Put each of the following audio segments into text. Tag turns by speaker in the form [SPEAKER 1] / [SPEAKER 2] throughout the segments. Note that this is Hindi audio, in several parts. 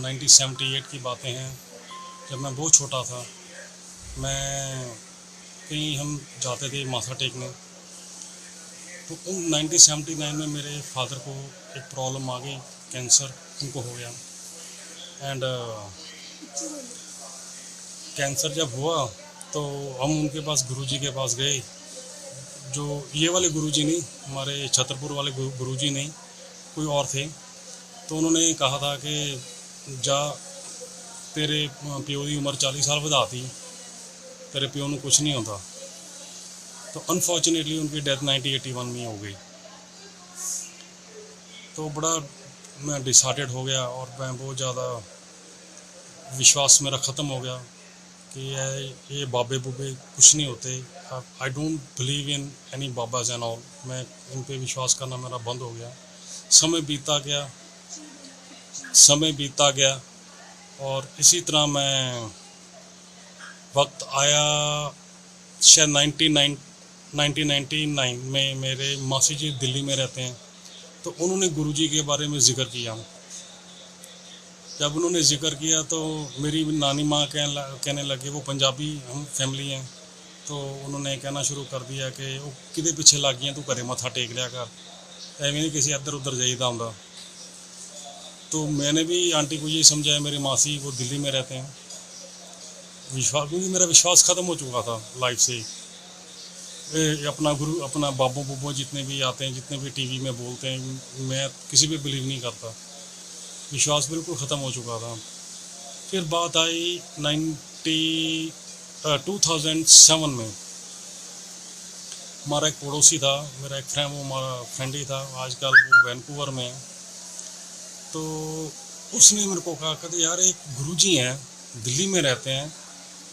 [SPEAKER 1] 1978 की बातें हैं। जब मैं बहुत छोटा था, मैं कहीं हम जाते थे माथा टेकने, तो उन 1979 में मेरे फादर को एक प्रॉब्लम आ गई, कैंसर उनको हो गया। एंड कैंसर जब हुआ तो हम उनके पास गुरुजी के पास गए, जो ये वाले गुरुजी नहीं, हमारे छतरपुर वाले गुरुजी नहीं, कोई और थे। तो उन्होंने कहा था कि जा तेरे प्यो की उम्र 40 साल ਵਧਾਤੀ, तेरे प्यो को कुछ नहीं होता। तो अनफॉर्चुनेटली उनकी डेथ 1981 में हो गई। तो बड़ा मैं डिसहार्टेड हो गया और मैं बहुत ज़्यादा विश्वास मेरा ख़त्म हो गया कि ये बाबे बुबे कुछ नहीं होते। I don't believe in any babas and all. मैं इन पे विश्वास करना मेरा बंद हो गया। समय बीतता गया और इसी तरह मैं वक्त आया शायद 1999 में। मेरे मासी जी दिल्ली में रहते हैं, तो उन्होंने गुरुजी के बारे में ज़िक्र किया। जब उन्होंने ज़िक्र किया तो मेरी नानी माँ कहने लगे, वो पंजाबी हम फैमिली हैं, तो उन्होंने कहना शुरू कर दिया कि वो किदे पिछे लग गई, तू घरे मत्था टेक लिया कर, एवं नहीं किसी इधर उधर जाइदा होंदा। तो मैंने भी आंटी को ये समझाया, मेरी मासी वो दिल्ली में रहते हैं, क्योंकि मेरा विश्वास ख़त्म हो चुका था लाइफ से। अपना बाबू बुबो जितने भी आते हैं, जितने भी टीवी में बोलते हैं, मैं किसी पे बिलीव नहीं करता। विश्वास बिल्कुल ख़त्म हो चुका था। फिर बात आई 2007 में। हमारा एक पड़ोसी था, मेरा एक फ्रेंड, वो हमारा फ्रेंड ही था, आजकल वो वैंकूवर में है। तो उसने मेरे को कहा, कहते यार एक गुरुजी हैं, दिल्ली में रहते हैं,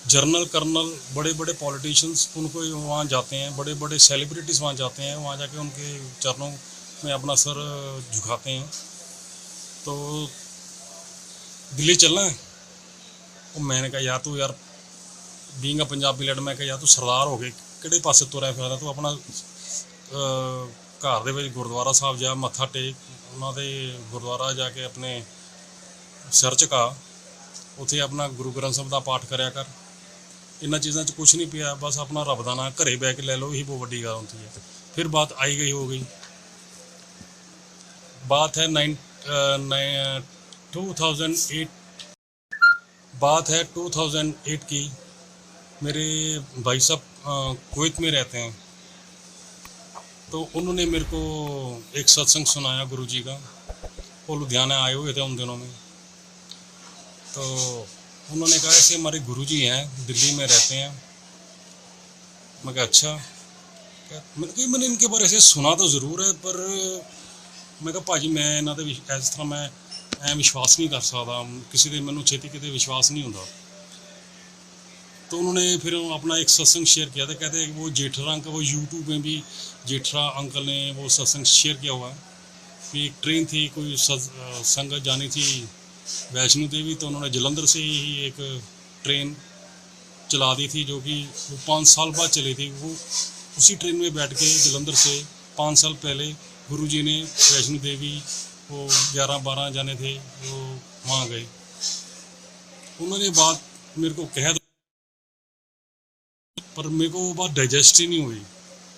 [SPEAKER 1] जर्नल कर्नल, बड़े बड़े पॉलिटिशियंस उनको वहाँ जाते हैं, बड़े बड़े सेलिब्रिटीज़ वहाँ जाते हैं, वहाँ जाके उनके चरणों में अपना सर झुकाते हैं। तो दिल्ली चलना है। और मैंने कहा यार तू यार बीइंग अ पंजाबी लड़, मैं कहा यार तू सरदार हो गए किहड़े पासे तुरया फिरदा, तू अपना घर दे विच गुरुद्वारा साहब जा, मत्था टेक, उन्होंने गुरुद्वारा जाके अपने सिर झुका, उत्थे अपना गुरु ग्रंथ साहब का पाठ करया कर। इन्हां चीज़ों च कुछ नहीं पिया, बस अपना रब दा नाम घरे बह के ले लो, यही बहुत वड्डी गल होती है। फिर बात आई गई हो गई। बात है 2008, बात है 2008 की। मेरे भाई साहब कुवैत में रहते हैं, तो उन्होंने मेरे को एक सत्संग सुनाया गुरुजी का। वो लुधियाना आए हुए थे उन दिनों में। तो उन्होंने कहा ऐसे हमारे गुरुजी हैं, दिल्ली में रहते हैं। मैं कहा अच्छा। मैंने इनके बारे से सुना तो ज़रूर है, पर मैं कहा भाजी मैं इन्हों के इस तरह मैं विश्वास नहीं कर सकता, किसी के मैनू छेती कितने विश्वास नहीं होता। तो उन्होंने फिर अपना एक सत्संग शेयर किया था। कहते वो जेठरा अंकल, वो यूट्यूब में भी जेठरा अंकल ने वो सत्संग शेयर किया हुआ है कि एक ट्रेन थी, कोई संगत जानी थी वैष्णो देवी, तो उन्होंने जलंधर से ही एक ट्रेन चला दी थी, जो कि वो 5 साल बाद चली थी। वो उसी ट्रेन में बैठ के जलंधर से 5 साल पहले गुरुजी ने वैष्णो देवी, वो 11-12 जाने थे, वो वहाँ गए। उन्होंने बात मेरे को कह, पर मेरे को वो बात डाइजेस्ट ही नहीं हुई।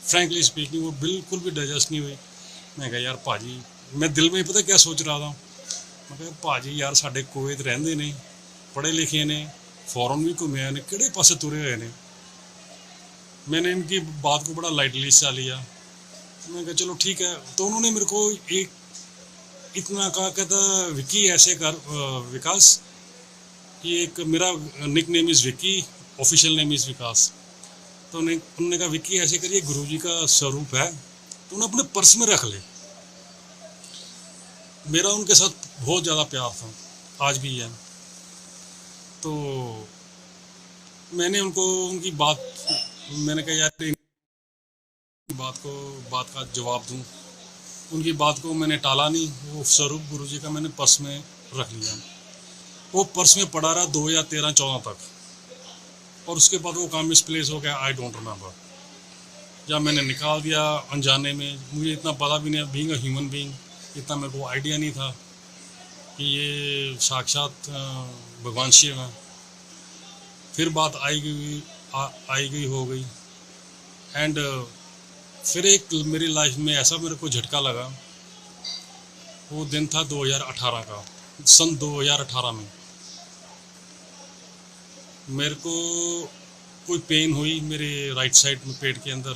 [SPEAKER 1] फ्रैंकली स्पीकिंग वो बिल्कुल भी डाइजेस्ट नहीं हुई। मैं कहा यार भाजी, मैं दिल में पता क्या सोच रहा था, मैं कहा भाजी यार साढ़े कुवैत रहंदे ने, पढ़े लिखे ने, फॉरन भी घूमे ने, किहड़े पासे तुरे हुए ने। मैंने इनकी बात को बड़ा लाइटली सा लिया। मैं कहा चलो ठीक है। तो उन्होंने मेरे को एक इतना कहा, कहता विकी ऐसे कर विकास, ये एक मेरा nickname is Vicky, official name is Vikas. तो उन्होंने कहा विक्की ऐसे करिए, गुरुजी का स्वरूप है तो उन्हें अपने पर्स में रख ले। मेरा उनके साथ बहुत ज़्यादा प्यार था, आज भी है। तो मैंने उनको उनकी बात, मैंने कहा यार बात का जवाब दूं। उनकी बात को मैंने टाला नहीं, वो स्वरूप गुरुजी का मैंने पर्स में रख लिया। वो पर्स में पड़ा रहा 2013-14 तक, और उसके बाद वो काम मिसप्लेस हो गया। आई डोंट रिमेंबर, जब मैंने निकाल दिया अनजाने में, मुझे इतना पता भी नहीं, बीइंग अ ह्यूमन बीइंग, इतना मेरे को आइडिया नहीं था कि ये साक्षात भगवान शिव हैं। फिर बात आई गई हो गई। एंड फिर एक मेरी लाइफ में ऐसा मेरे को झटका लगा। वो दिन था 2018 का, सन 2018 में मेरे को कोई पेन हुई मेरे राइट साइड में पेट के अंदर।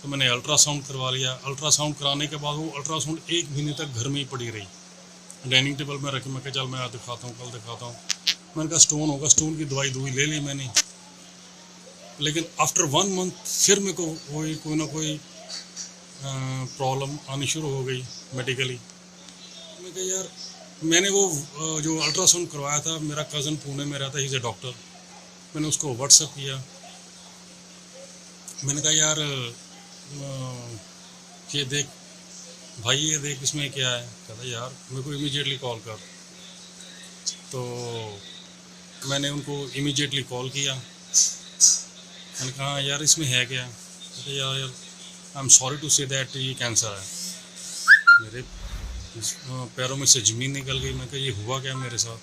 [SPEAKER 1] तो मैंने अल्ट्रासाउंड करवा लिया। अल्ट्रासाउंड कराने के बाद वो अल्ट्रासाउंड 1 महीने तक घर में ही पड़ी रही, डाइनिंग टेबल में रखी। मैं कहा चल मैं आज दिखाता हूँ, कल दिखाता हूँ। मैंने कहा स्टोन होगा, स्टोन की दवाई ले ली मैंने। लेकिन आफ्टर 1 मंथ फिर मेरे को कोई ना कोई प्रॉब्लम आनी शुरू हो गई मेडिकली। मैं कहा यार, मैंने वो जो अल्ट्रासाउंड करवाया था, मेरा कज़न पुणे में रहता है, ही इज़ ए डॉक्टर। मैंने उसको व्हाट्सएप किया। मैंने कहा यार ये देख भाई, ये देख इसमें क्या है। कहता यार मेरे को इमीडिएटली कॉल कर। तो मैंने उनको इमीडिएटली कॉल किया। मैंने कहा यार इसमें है क्या। कहते यार I am sorry to say that ये कैंसर है। मेरे पैरों में से ज़मीन निकल गई। मैं कहा ये हुआ क्या मेरे साथ।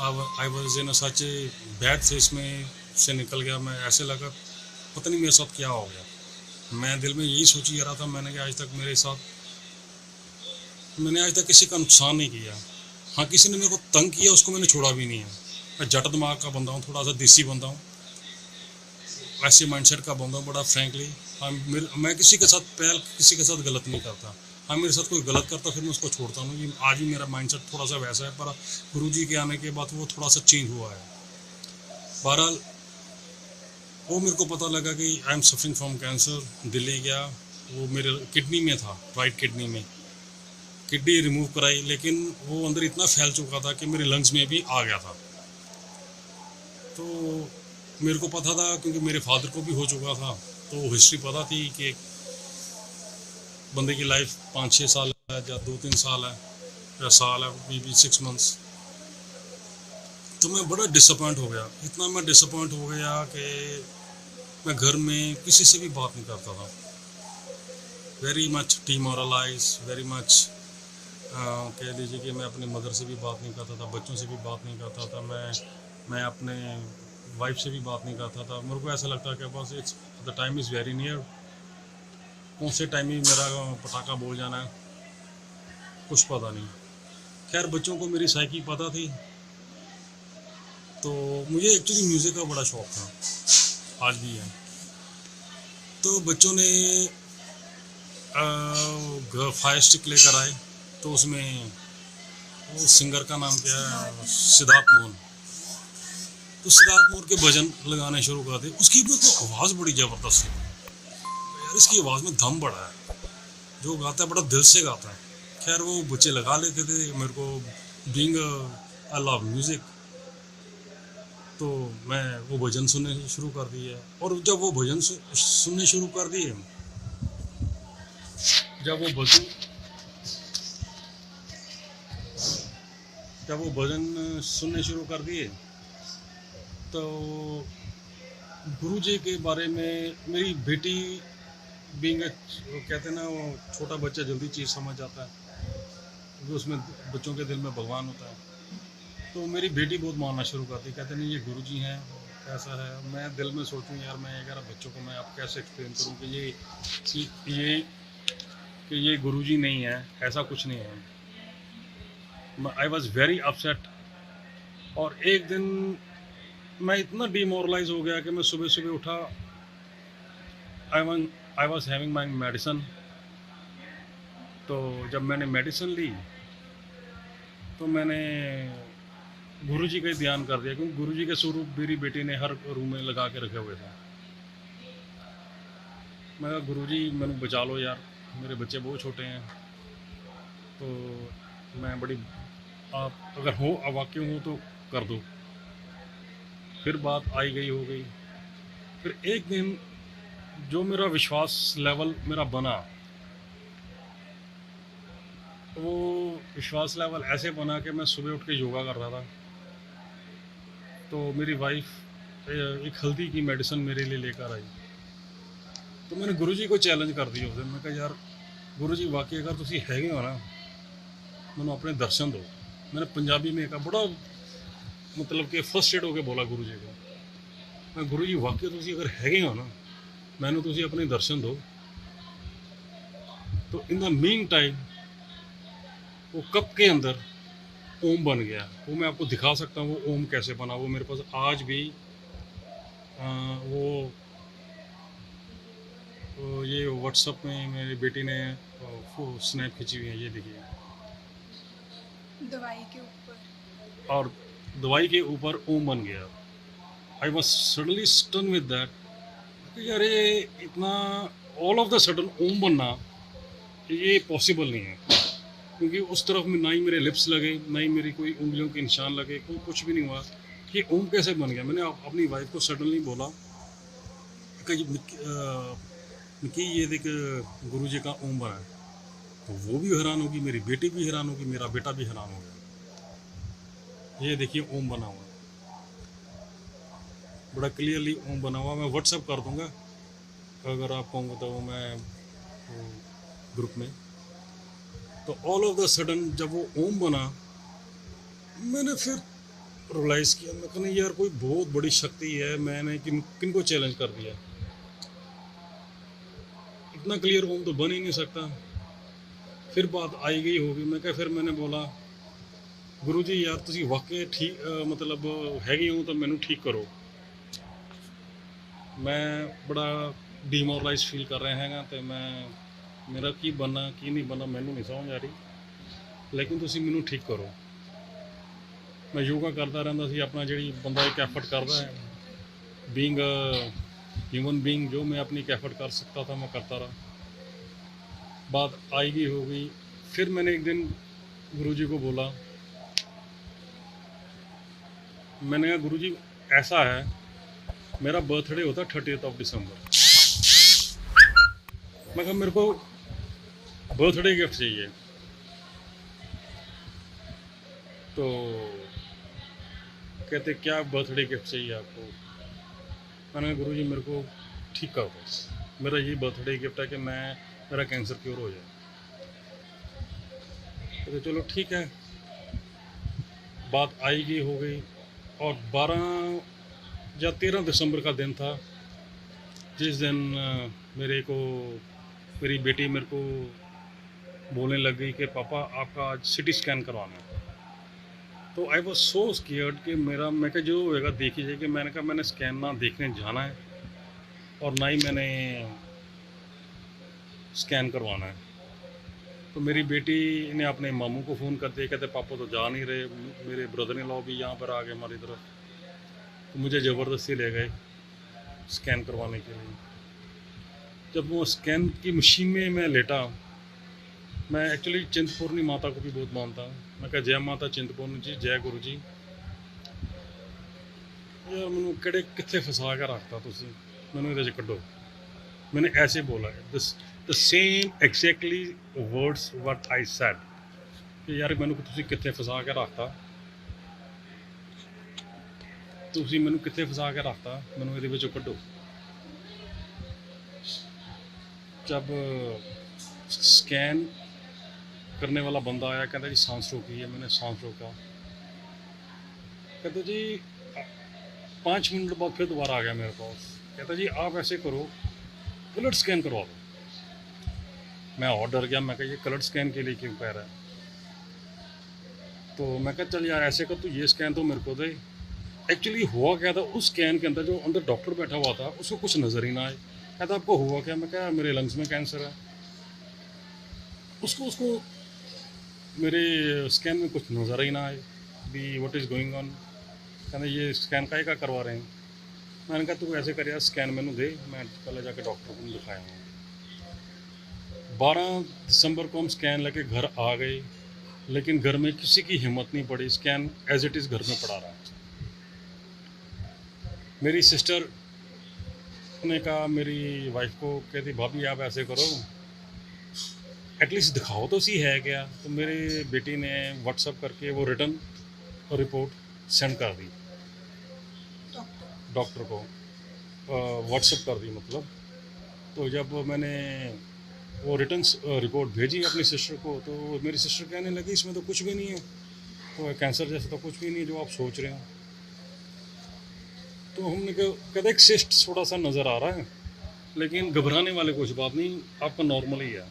[SPEAKER 1] I was in such bad face में से निकल गया। मैं ऐसे लगा पता नहीं मेरे साथ क्या हो गया। मैं दिल में यही सोची जा रहा था, मैंने आज तक किसी का नुकसान नहीं किया। हाँ, किसी ने मेरे को तंग किया, उसको मैंने छोड़ा भी नहीं है। मैं जट दिमाग का बंदा हूँ, थोड़ा सा देसी बंदा हूँ, ऐसे माइंडसेट का बंदा हूँ बड़ा फ्रैंकली। मैं किसी के साथ गलत नहीं करता। हाँ, मेरे साथ कोई गलत करता फिर मैं उसको छोड़ता हूँ। ये आज भी मेरा माइंडसेट थोड़ा सा वैसा है, पर गुरुजी के आने के बाद वो थोड़ा सा चेंज हुआ है। बहरहाल वो मेरे को पता लगा कि I am suffering from cancer. Delhi गया, वो मेरे किडनी में था, राइट किडनी में। किडनी रिमूव कराई, लेकिन वो अंदर इतना फैल चुका था कि मेरे लंग्स में भी आ गया था। तो मेरे को पता था, क्योंकि मेरे फादर को भी हो चुका था, तो हिस्ट्री पता थी कि बंदे की लाइफ 5-6 साल है या 2-3 साल है या साल है, मे बी 6 मंथ्स। तो मैं बड़ा डिसअपॉइंट हो गया। इतना मैं डिसअपॉइंट हो गया कि मैं घर में किसी से भी बात नहीं करता था। Very much demoralize, very much कह लीजिए कि मैं अपनी मदर से भी बात नहीं करता था, बच्चों से भी बात नहीं करता था, मैं अपने वाइफ से भी बात नहीं करता था। मेरे को ऐसा लगता है कि बस it's the time is very near, कौन से टाइम ही मेरा पटाखा बोल जाना है, कुछ पता नहीं। खैर, बच्चों को मेरी साइकी पता थी। तो मुझे एक्चुअली म्यूज़िक का बड़ा शौक़ था, आज भी है। तो बच्चों ने फायर स्टिक लेकर आए, तो उसमें वो सिंगर का नाम क्या है, सिद्धार्थ मोहन। तो सिद्धार्थ मोहन के भजन लगाने शुरू कर दिए। उसकी भी तो आवाज़ बड़ी ज़बरदस्त है यार, इसकी आवाज़ में दम बड़ा है, जो गाता है बड़ा दिल से गाता है। खैर, वो बच्चे लगा लेते थे। मेरे को बीइंग आई लव म्यूज़िक, तो मैं वो भजन सुनने शुरू कर दिए। और जब वो भजन सुनने शुरू कर दिए, जब वो भजन सुनने शुरू कर दिए, तो गुरुजी के बारे में मेरी बेटी बीइंग, कहते हैं ना, वो छोटा बच्चा जल्दी चीज़ समझ जाता है, क्योंकि उसमें बच्चों के दिल में भगवान होता है। तो मेरी बेटी बहुत मानना शुरू करती, कहते नहीं ये गुरुजी हैं, ऐसा है। मैं दिल में सोचूं यार, मैं अगर बच्चों को मैं अब कैसे एक्सप्लेन करूं कि ये गुरुजी नहीं है, ऐसा कुछ नहीं है। I was very upset. और एक दिन मैं इतना डिमोरलाइज हो गया कि मैं सुबह सुबह उठा। I was having my medicine. तो जब मैंने मेडिसिन ली, तो मैंने गुरुजी का ही ध्यान कर दिया, क्योंकि गुरुजी के स्वरूप मेरी बेटी ने हर रूम में लगा के रखे हुए थे। मैं कहा गुरुजी मैंने बचा लो यार, मेरे बच्चे बहुत छोटे हैं। तो मैं बड़ी, आप अगर हो अवाक्य हो तो कर दो। फिर बात आई गई हो गई। फिर एक दिन जो मेरा विश्वास लेवल मेरा बना, वो विश्वास लेवल ऐसे बना कि मैं सुबह उठ के योगा कर रहा था। तो मेरी वाइफ एक हल्दी की मेडिसिन मेरे लिए लेकर आई। तो मैंने गुरुजी को चैलेंज कर दिया उस दिन। मैं कहा यार गुरुजी, वाकई अगर तुसी हैगे हो ना, मैनू अपने दर्शन दो। मैंने पंजाबी में कहा बड़ा मतलब कि फर्स्टेड होके बोला गुरु जी को, मैं गुरु जी वाकई तुसी अगर हैगे हो ना, मैंने तुसी अपने दर्शन दो। तो इन द मीन टाइम वो कप के अंदर ओम बन गया। वो मैं आपको दिखा सकता हूँ वो ओम कैसे बना। वो मेरे पास आज भी वो ये व्हाट्सएप में मेरी बेटी ने स्नैप खींची हुई है, ये देखिए।
[SPEAKER 2] दवाई के ऊपर
[SPEAKER 1] और दवाई के ऊपर ओम बन गया। I was suddenly stun with that. यार ये इतना ऑल ऑफ द सडन ओम बनना ये पॉसिबल नहीं है, क्योंकि उस तरफ में ना ही मेरे लिप्स लगे, ना ही मेरी कोई उंगलियों के निशान लगे, कोई कुछ भी नहीं हुआ। कि ओम कैसे बन गया। मैंने अपनी वाइफ को सडनली बोला कि कि ये देख गुरु जी का ओम बना है। तो वो भी हैरान होगी, मेरी बेटी भी हैरान होगी, मेरा बेटा भी हैरान हो गया। ये देखिए ओम बना हुआ है, बड़ा क्लियरली ओम बना हुआ। मैं व्हाट्सएप कर दूंगा अगर आप कहोगे तो मैं ग्रुप में। तो ऑल ऑफ द सडन जब वो ओम बना, मैंने फिर रियलाइज़ किया, मैं कहना यार कोई बहुत बड़ी शक्ति है। मैंने किन को चैलेंज कर दिया। इतना क्लियर ओम तो बन ही नहीं सकता। फिर बात आई गई होगी, मैं क्या फिर मैंने बोला गुरु जी यार तुसी वाकई ठीक मतलब हैगे हो तो मैनू ठीक करो। मैं बड़ा डीमोरलाइज फील कर रहे हैं तो मैं मेरा की बनना की नहीं बनना मैनू नहीं समझ आ रही, लेकिन तुसी मैनू ठीक करो। मैं योगा करता रहता सी अपना, जी बंदा एक एफर्ट करता है बीइंग ह्यूमन बीइंग, जो मैं अपनी एक एफर्ट कर सकता था मैं करता रहा। बात आई गई हो गई। फिर मैंने एक दिन गुरु जी को बोला, मैंने कहा गुरु जी ऐसा है मेरा बर्थडे होता है 30 दिसंबर। मैं कहा मेरे को बर्थडे गिफ्ट चाहिए। तो कहते क्या बर्थडे गिफ्ट चाहिए आपको। मैंने कहा गुरु जी मेरे को ठीक कर दो, मेरा ये बर्थडे गिफ्ट है कि मेरा कैंसर क्योर हो जाए। तो चलो ठीक है। बात आई गई हो गई। और 12 या 13 दिसंबर का दिन था जिस दिन मेरी बेटी मेरे को बोलने लग गई कि पापा आपका आज सिटी स्कैन करवाना है। तो आई वॉज सो स्केयर्ड कि मैं क्या जो होएगा देख ही जाए। कि मैंने कहा मैंने स्कैन ना देखने जाना है और ना ही मैंने स्कैन करवाना है। तो मेरी बेटी ने अपने मामू को फ़ोन कर दिया, कहते पापा तो जा नहीं रहे, मेरे ब्रदर इन लॉ भी यहाँ पर आ गए हमारी तरफ। तो मुझे ज़बरदस्ती ले गए स्कैन करवाने के लिए। जब वो स्कैन की मशीन में मैं लेटा, मैं एक्चुअली चिंतपूर्णी माता को भी बहुत मानता हूँ। मैं कहा जय माता चिंतपूर्णी जी, जय गुरु जी। यार मैंने किड़े कितने फसा के रखता तुसी, मैंने ये कड्डो। मैंने ऐसे बोला है the same exactly words what I said कि यार मैंने तुसी कितने फसा के रखता, तुसी मैंने कितने फसा के रखता, मैंने ये कड्डो। जब स्कैन करने वाला बंदा आया, कहता जी सांस रोकी है। मैंने सांस रोका। कहते जी 5 मिनट बाद फिर दोबारा आ गया मेरे पास। कहता जी आप ऐसे करो ब्लड स्कैन करवा दो। मैं और डर गया, मैं कहा ये ब्लड स्कैन के लिए क्यों कह रहा है। तो मैं कहा चल यार ऐसे कर, तो ये स्कैन तो मेरे को दे। एक्चुअली हुआ क्या था, उस स्कैन के अंदर जो अंदर डॉक्टर बैठा हुआ था उसको कुछ नज़र ही ना आए। कहता आपको हुआ क्या। मैं कहा मेरे लंग्स में कैंसर है। उसको मेरे स्कैन में कुछ नज़र ही ना आए भी व्हाट इज़ गोइंग ऑन। कहना ये स्कैन का करवा रहे हैं। मैंने कहा तू ऐसे कर यार स्कैन मैंने दे, मैं पहले जाके डॉक्टर को दिखाया हूँ। 12 दिसंबर को हम स्कैन लेके घर आ गए, लेकिन घर में किसी की हिम्मत नहीं पड़ी। स्कैन एज इट इज़ घर में पड़ा रहा। मेरी सिस्टर ने कहा मेरी वाइफ को, कहती भाभी आप ऐसे करो एटलीस्ट दिखाओ तो सी है क्या। तो मेरी बेटी ने व्हाट्सएप करके वो रिटर्न रिपोर्ट सेंड कर दी डॉक्टर को, व्हाट्सएप कर दी मतलब। तो जब मैंने वो रिटर्न रिपोर्ट भेजी अपनी सिस्टर को, तो मेरी सिस्टर कहने लगी इसमें तो कुछ भी नहीं है, तो कैंसर जैसा तो कुछ भी नहीं जो आप सोच रहे हो। तो हमने कहते एक सिस्ट थोड़ा सा नज़र आ रहा है, लेकिन घबराने वाली कुछ बात नहीं, आपका नॉर्मल ही है।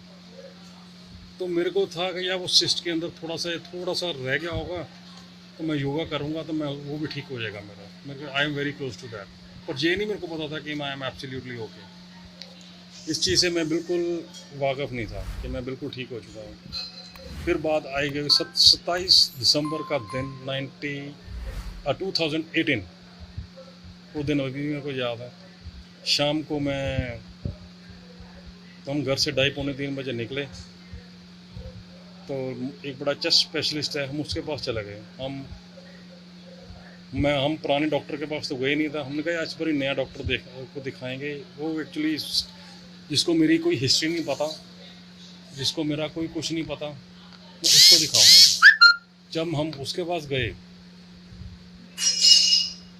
[SPEAKER 1] तो मेरे को था कि यार वो सिस्ट के अंदर थोड़ा सा रह गया होगा, तो मैं योगा करूँगा तो मैं वो भी ठीक हो जाएगा मेरा। मेरे I am very close to that. पर ये नहीं मेरे को पता था कि मैं आई एम एब्सोल्युटली ओके। इस चीज़ से मैं बिल्कुल वाकफ़ नहीं था कि मैं बिल्कुल ठीक हो चुका हूँ। फिर बात आई गई 27 दिसंबर का दिन 2018। वो दिन अभी भी मेरे को याद है। शाम को हम घर से 2:30-3 बजे निकले, तो एक बड़ा चेस्ट स्पेशलिस्ट है, हम उसके पास चले गए। हम पुराने डॉक्टर के पास तो गए नहीं था। हमने कहा आज पर नया डॉक्टर को दिखाएंगे। वो एक्चुअली जिसको मेरी कोई हिस्ट्री नहीं पता, जिसको मेरा कोई कुछ नहीं पता, मैं उसको दिखाऊंगा। जब हम उसके पास गए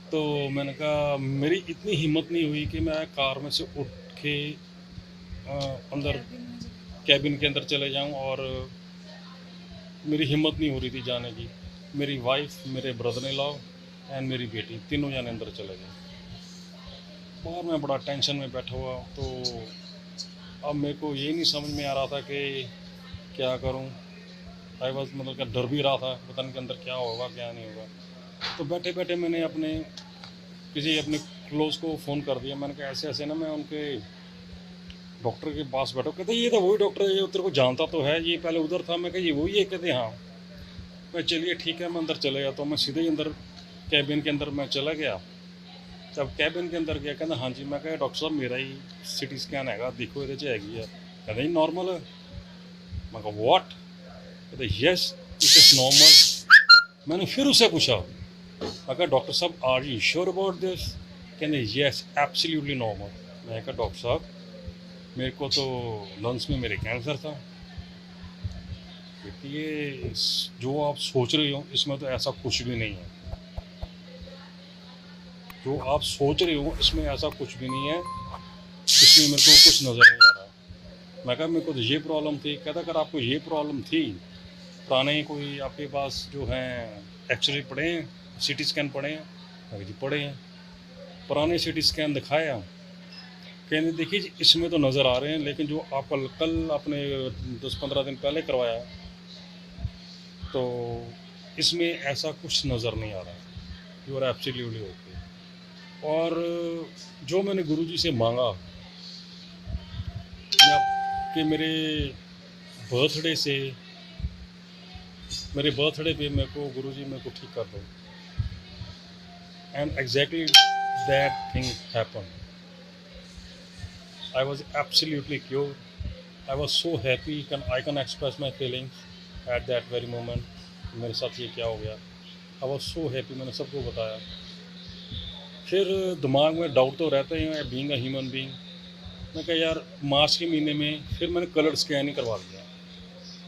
[SPEAKER 1] तो मैंने कहा मेरी इतनी हिम्मत नहीं हुई कि मैं कार में से उठ के अंदर कैबिन के अंदर चले जाऊं, और मेरी हिम्मत नहीं हो रही थी जाने की। मेरी वाइफ, मेरे ब्रदर इन लॉ एंड मेरी बेटी, तीनों जाने अंदर चले गए। बाहर मैं बड़ा टेंशन में बैठा हुआ। तो अब मेरे को ये नहीं समझ में आ रहा था कि क्या करूं। आई वॉज मतलब क्या डर भी रहा था, पता नहीं के अंदर क्या होगा क्या नहीं होगा। तो बैठे बैठे मैंने अपने क्लोज को फ़ोन कर दिया। मैंने कहा ऐसे ऐसे ना मैं उनके डॉक्टर के पास बैठा। कहते ये तो वही डॉक्टर है, ये तेरे को जानता तो है, ये पहले उधर था। मैं कहा ये वही है? कहते हाँ। मैं चलिए ठीक है, मैं अंदर चले गया। तो मैं सीधे ही अंदर कैबिन के अंदर मैं चला गया। जब कैबिन के अंदर गया कहता हाँ जी। मैं कहा डॉक्टर साहब मेरा ही सिटी स्कैन हैगा, देखो ये हैगी है। कहते ही नॉर्मल है। मैं कहा वॉट? कहते यस इट इज़ नॉर्मल। मैंने फिर उससे पूछा, मैं कहा डॉक्टर साहब are you sure about this? कहते यस एब्सोल्युटली नॉर्मल। मैं कहा डॉक्टर साहब मेरे को तो लंग्स में मेरे कैंसर था। ये जो आप सोच रहे हो इसमें तो ऐसा कुछ भी नहीं है। जो आप सोच रहे हो इसमें ऐसा कुछ भी नहीं है, इसमें मेरे को कुछ नज़र नहीं आ रहा। मैं कहा मेरे को तो ये प्रॉब्लम थी। कहता अगर आपको ये प्रॉब्लम थी, पुराने कोई आपके पास जो हैं एक्सरे पड़े हैं, सीटी स्कैन पड़े हैं? मैं कहा जी पड़े हैं। पुराने सीटी स्कैन दिखाया, कहने देखिए जी इसमें तो नज़र आ रहे हैं, लेकिन जो आप कल अपने 10-15 दिन पहले करवाया तो इसमें ऐसा कुछ नज़र नहीं आ रहा। You are absolutely okay. और जो मैंने गुरुजी से मांगा कि मेरे बर्थडे पे मेरे को गुरुजी मेरे को ठीक कर दो, and exactly that thing happen. I was absolutely cure. I was so happy, I can express my feelings at that very moment. मेरे साथ ये क्या हो गया। I was so happy. मैंने सबको बताया। फिर दिमाग में डाउट तो रहते ही हैं, बीइंग अ ह्यूमन बीइंग। मैं कहा यार मार्च के महीने में फिर मैंने कलर स्कैन ही करवा लिया।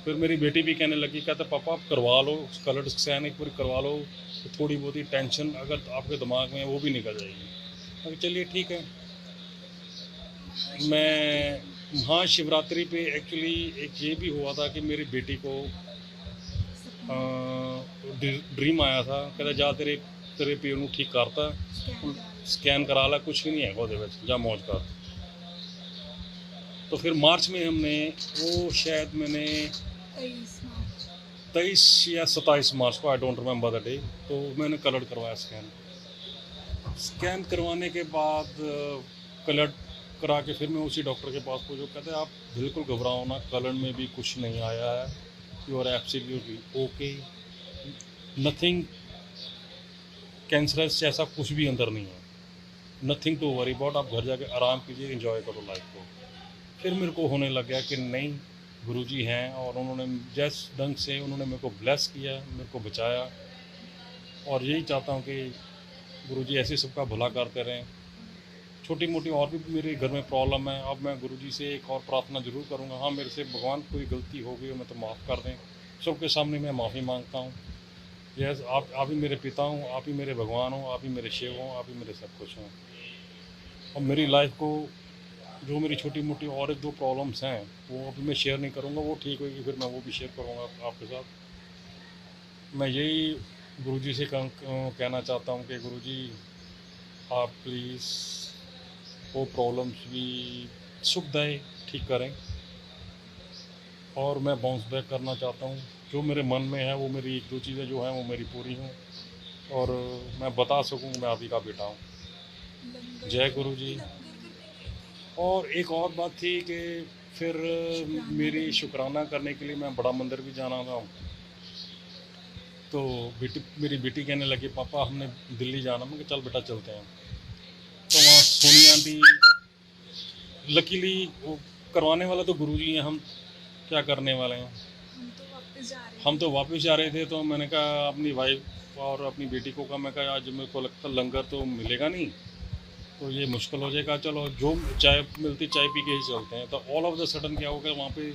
[SPEAKER 1] फिर मेरी बेटी भी कहने लगी, कहता पापा आप करवा लो कलर स्कैन एक पूरी करवा लो, तो थोड़ी बहुत ही टेंशन अगर आपके दिमाग में है वो भी निकल जाएगी। मैं कहा चलिए ठीक है। मैं महाशिवरात्रि पे एक्चुअली एक ये भी हुआ था कि मेरी बेटी को ड्रीम आया था। कहता जा तेरे पेड़ ਨੂੰ ठीक करता, स्कैन करा ला, कुछ भी नहीं है ਉਹਦੇ ਵਿੱਚ, जा मौज कर। तो फिर मार्च में हमने वो शायद मैंने 23 या 27 मार्च को, I don't remember the day, तो मैंने कलर करवाया स्कैन करवाने के बाद कलर करा के फिर मैं उसी डॉक्टर के पास पहुंचा। कहते आप बिल्कुल घबराओ ना, कलर में भी कुछ नहीं आया है, you are absolutely okay, nothing cancerous जैसा कुछ भी अंदर नहीं है, नथिंग टू वरी अबाउट। आप घर जाके आराम कीजिए, एंजॉय करो लाइफ को। फिर मेरे को होने लग गया कि नहीं गुरुजी हैं, और उन्होंने जिस ढंग से उन्होंने मेरे को ब्लेस किया, मेरे को बचाया, और यही चाहता हूँ कि गुरुजी ऐसे सबका भला करते रहें। छोटी मोटी और भी मेरे घर में प्रॉब्लम है, अब मैं गुरुजी से एक और प्रार्थना ज़रूर करूँगा। हाँ मेरे से भगवान कोई गलती हो गई हो मैं तो माफ़ कर दें, सबके सामने मैं माफ़ी मांगता हूँ। यस आप ही मेरे पिता हूँ, आप ही मेरे भगवान हो, आप ही मेरे शिव हों, आप ही मेरे सब कुछ हों। और मेरी लाइफ को जो मेरी छोटी मोटी और एक दो प्रॉब्लम्स हैं वो अभी मैं शेयर नहीं करूँगा, वो ठीक होगी फिर मैं वो भी शेयर करूँगा आपके साथ। मैं यही गुरुजी से कहना चाहता हूँ कि गुरुजी आप प्लीज़ वो प्रॉब्लम्स भी सुखदायी ठीक करें, और मैं बाउंस बैक करना चाहता हूँ। जो मेरे मन में है वो मेरी 1-2 चीज़ें जो हैं वो मेरी पूरी हों, और मैं बता सकूँ मैं आप ही का बेटा हूँ।
[SPEAKER 2] लंगर
[SPEAKER 1] जय गुरु जी।
[SPEAKER 2] लंगर करने गए थे।
[SPEAKER 1] और एक और बात थी कि फिर मेरी
[SPEAKER 2] करने।
[SPEAKER 1] शुक्राना करने के लिए मैं बड़ा मंदिर भी जाना था। तो मेरी बेटी कहने लगी पापा हमने दिल्ली जाना। मैं कहा चल बेटा चलते हैं। तो वहाँ सोनी आंटी, लकीली वो करवाने वाला तो गुरुजी हैं, हम क्या करने वाले हैं।
[SPEAKER 2] हम तो वापस जा रहे
[SPEAKER 1] हम
[SPEAKER 2] थे।
[SPEAKER 1] तो वापस जा रहे थे, तो मैंने कहा अपनी वाइफ और अपनी बेटी को कहा, मैं कहा आज मेरे को लगता लंगर तो मिलेगा नहीं, तो ये मुश्किल हो जाएगा, चलो जो चाय मिलती चाय पी के ही चलते हैं। तो ऑल ऑफ द सडन क्या हो गया, वहाँ पे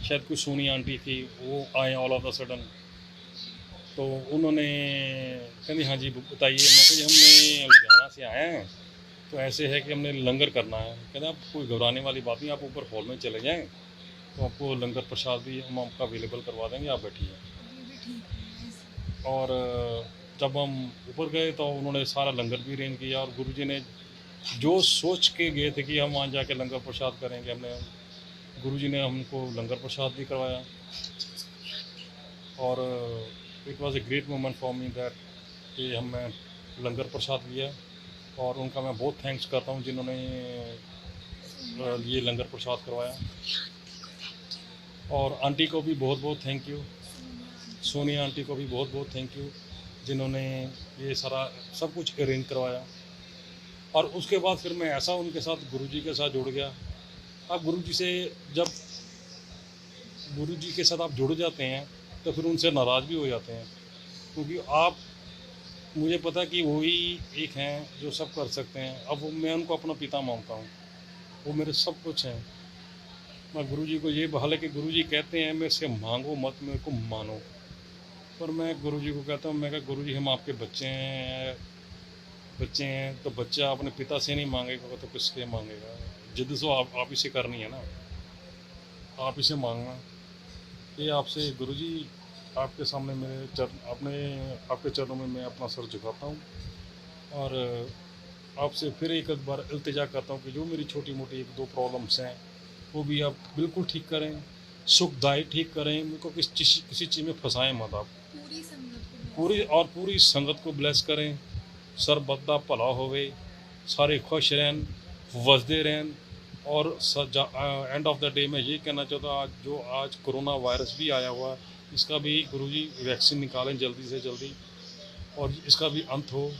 [SPEAKER 1] शायद कुछ सोनी आंटी थी, वो आए ऑल ऑफ द सडन। तो उन्होंने कहती हाँ जी बताइए। मैं कहा जी हमने लुधियाना से आए हैं, तो ऐसे है कि हमने लंगर करना है। कहते आप कोई घबराने वाली बात नहीं, आप ऊपर हॉल में चले जाएँ, तो आपको लंगर प्रसाद भी हम आपका अवेलेबल करवा देंगे, आप बैठिए।
[SPEAKER 2] अभी भी ठीक नहीं है इसलिए।
[SPEAKER 1] और जब हम ऊपर गए तो उन्होंने सारा लंगर भी अरेंज किया, और गुरुजी ने जो सोच के गए थे कि हम वहाँ जाके लंगर प्रसाद करेंगे, हमने गुरुजी ने हमको लंगर प्रसाद भी करवाया। और it was a great moment for me that कि हमने लंगर प्रसाद लिया, और उनका मैं बहुत थैंक्स करता हूँ जिन्होंने ये लंगर प्रसाद करवाया। और आंटी को भी बहुत बहुत थैंक यू, सोनिया आंटी को भी बहुत बहुत थैंक यू, जिन्होंने ये सारा सब कुछ अरेंज करवाया। और उसके बाद फिर मैं ऐसा उनके साथ गुरुजी के साथ जुड़ गया। अब जब गुरुजी के साथ आप जुड़ जाते हैं तो फिर उनसे नाराज़ भी हो जाते हैं, क्योंकि आप, मुझे पता कि वही एक हैं जो सब कर सकते हैं। अब मैं उनको अपना पिता मानता हूँ, वो मेरे सब कुछ हैं। मैं गुरुजी को ये हालांकि गुरुजी कहते हैं मेरे से मांगो मत, मेरे को मानो, पर मैं गुरुजी को कहता हूँ, मैं कहा गुरुजी हम आपके बच्चे हैं, तो बच्चा अपने पिता से नहीं मांगेगा तो किससे मांगेगा। जिद तो आप ही से करनी है ना, आप ही से मांगना। ये आपसे गुरुजी आपके सामने मेरे आपके चरणों में मैं अपना सर झुकाता हूँ, और आपसे फिर एक बार इल्तिजा करता हूँ कि जो मेरी छोटी मोटी 1-2 प्रॉब्लम्स हैं वो भी आप बिल्कुल ठीक करें, सुखदायी ठीक करें। मेरे को किसी चीज़ में फंसाएं मत आप।
[SPEAKER 2] पूरी संगत को bless
[SPEAKER 1] पूरी संगत को ब्लेस करें, सरबत दा भला होवे, सारे खुश रहन, वसदे रहन। और एंड ऑफ द डे मैं ये कहना चाहता हूँ, आज कोरोना वायरस भी आया हुआ है, इसका भी गुरुजी वैक्सीन निकालें जल्दी से जल्दी, और इसका भी अंत हो,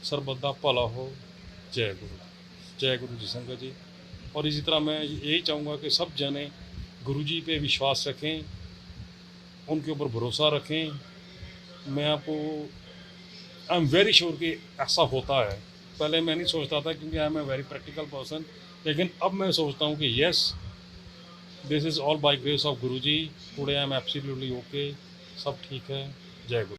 [SPEAKER 1] सरबत दा भला हो। जय गुरु जी संगत जी। और इसी तरह मैं यही चाहूँगा कि सब जने गुरुजी पे विश्वास रखें, उनके ऊपर भरोसा रखें। मैं आपको आई एम वेरी श्योर कि ऐसा होता है। पहले मैं नहीं सोचता था, क्योंकि I am a very practical person, लेकिन अब मैं सोचता हूँ कि yes, this is all by grace of Guruji. Today I am absolutely okay, सब ठीक है। जय गुरु।